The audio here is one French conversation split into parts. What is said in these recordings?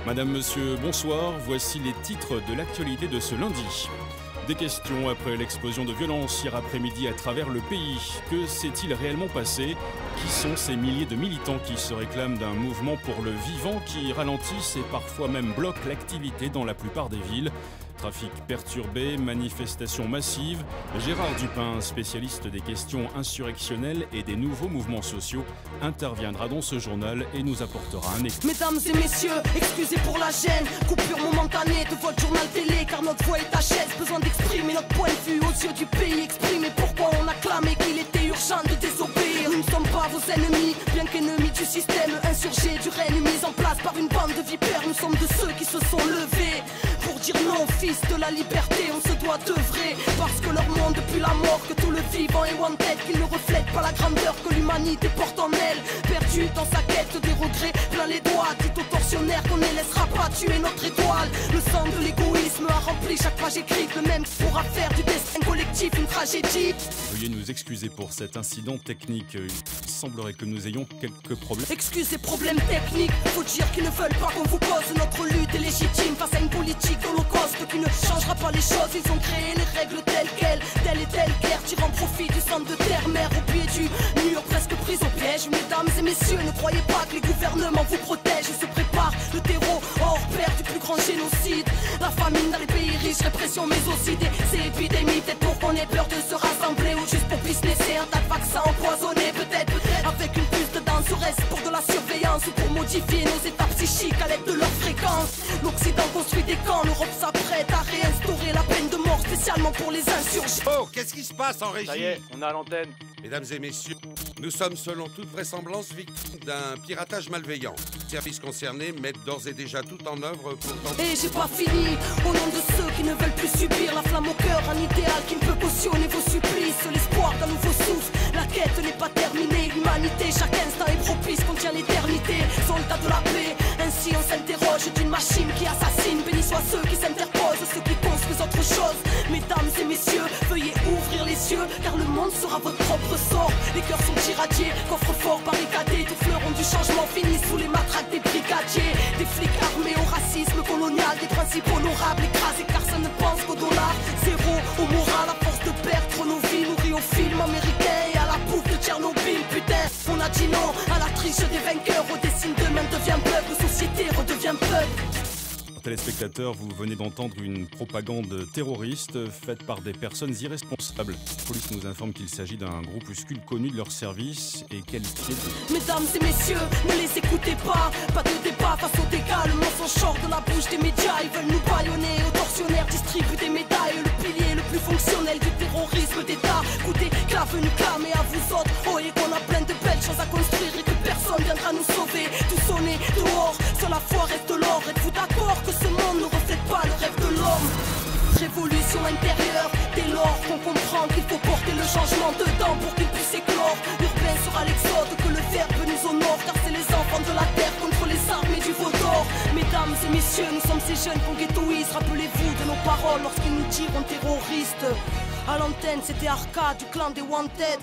Madame, monsieur, bonsoir. Voici les titres de l'actualité de ce lundi. Des questions après l'explosion de violence hier après-midi à travers le pays. Que s'est-il réellement passé? Qui sont ces milliers de militants qui se réclament d'un mouvement pour le vivant qui ralentissent et parfois même bloquent l'activité dans la plupart des villes? Trafic perturbé, manifestations massives. Gérard Dupin, spécialiste des questions insurrectionnelles et des nouveaux mouvements sociaux, interviendra dans ce journal et nous apportera un écho. Mesdames et messieurs, excusez pour la gêne. Coupure momentanée de votre journal télé, car notre voix est HS. Besoin d'exprimer notre point de vue aux yeux du pays. Exprimer pourquoi on a clamé qu'il était urgent de désobéir. Nous ne sommes pas vos ennemis, bien qu'ennemis du système insurgé, du règne mis en place par une bande de vipères. Nous sommes de ceux qui se sont levés pour dire non, fils de la liberté, on se doit d'œuvrer. Parce que leur monde depuis la mort, que tout le vivant est wanted, qu'ils ne reflètent pas la grandeur que l'humanité porte en elle. Perdu dans sa quête des regrets, plein les doigts, dit aux tortionnaires qu'on ne laissera pas tuer notre étoile. Le sang de l'égoïsme a rempli chaque page écrite, le même pourra faire du destin collectif une tragédie. Veuillez nous excuser pour cet incident technique. Il semblerait que nous ayons quelques problèmes. Excusez, problèmes techniques, faut dire qu'ils ne veulent pas qu'on vous cause. Notre lutte est légitime face à une politique d'holocauste qui ne changera pas les choses. Ils ont créé les règles telles quelles, telle et telle guerre, tirant profit du sang de terre-mère au pied du mur, presque prise au piège. Mesdames et messieurs, ne croyez pas que les gouvernements vous protègent. Ils se préparent le terreau hors pair du plus grand génocide. La famine dans les pays riches, répression mais aussi ces épidémies. Peut-être pour qu'on ait peur de se rassembler ou juste pour businesser un tas de vaccins empoisonnés. Peut-être avec une puce dedans, serait-ce pour de la surveillance ou pour modifier nos états psychiques à l'aide de leur fréquence. L'Occident construit des camps, l'Europe s'apprête à réinstaurer la peine de mort spécialement pour les insurgés. Oh, qu'est-ce qui se passe en régie? Ça y est, on a l'antenne. Mesdames et messieurs, nous sommes selon toute vraisemblance victimes d'un piratage malveillant. Les services concernés mettent d'ores et déjà tout en œuvre pour tenter... Et j'ai pas fini, au nom de ceux qui ne veulent plus subir la flamme au cœur, un idéal qui ne peut cautionner vos supplices, l'espoir d'un nouveau souffle. La quête n'est pas terminée, l'humanité, chaque instant est propice, contient l'éternité. Soldats de la paix, ainsi on s'interroge d'une machine qui assassine. Bénis soient ceux qui s'interposent, ceux qui construisent autre chose. Mesdames et messieurs, veuillez ouvrir les yeux, car le monde sera votre propre sort. Les cœurs sont irradiés, coffres forts barricadés, tous fleurons du changement finissent sous les matraques des brigadiers. Des flics armés au racisme colonial, des principes honorables écrasés car ça ne pense qu'au dollar. Zéro au moral, à force de perdre nos vies, nourris au film américain et à la bouffe de Tchernobyl. Putain, on a dit non à la triche des vainqueurs, au dessin demain devient peuple, société redevient peuple. Téléspectateurs, vous venez d'entendre une propagande terroriste faite par des personnes irresponsables. La police nous informe qu'il s'agit d'un groupuscule connu de leur service et qualifié de... Mesdames et messieurs, ne les écoutez pas. Pas de débat face aux dégâts, le mensonge sort de la bouche des médias. Ils veulent nous bâillonner, aux tortionnaires distribuent des médailles. Le pilier le plus fonctionnel du terrorisme d'État. Écoutez, clave nous clamer à vous autres. Oh, et qu'on a plein de belles choses à construire et que personne viendra nous sauver. Tout sonner dehors, sur la foi reste l'or. Êtes-vous d'accord que ce monde ne reflète pas le rêve de l'homme? Révolution intérieure, dès lors qu'on comprend qu'il faut porter le changement dedans pour qu'il puisse éclore. L'urbain sera l'exode, que le verbe nous honore, car c'est les enfants de la terre contre les armées du veau d'or. Mesdames et messieurs, nous sommes ces jeunes qu'on ghettoise. Rappelez-vous de nos paroles lorsqu'ils nous diront terroristes. À l'antenne, c'était Arcade du clan des Wanted,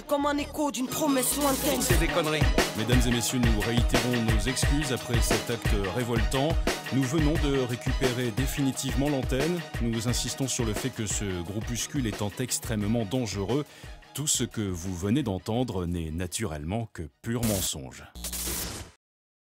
comme un écho d'une promesse lointaine. C'est des conneries. Mesdames et messieurs, nous réitérons nos excuses après cet acte révoltant. Nous venons de récupérer définitivement l'antenne. Nous insistons sur le fait que ce groupuscule étant extrêmement dangereux, tout ce que vous venez d'entendre n'est naturellement que pur mensonge.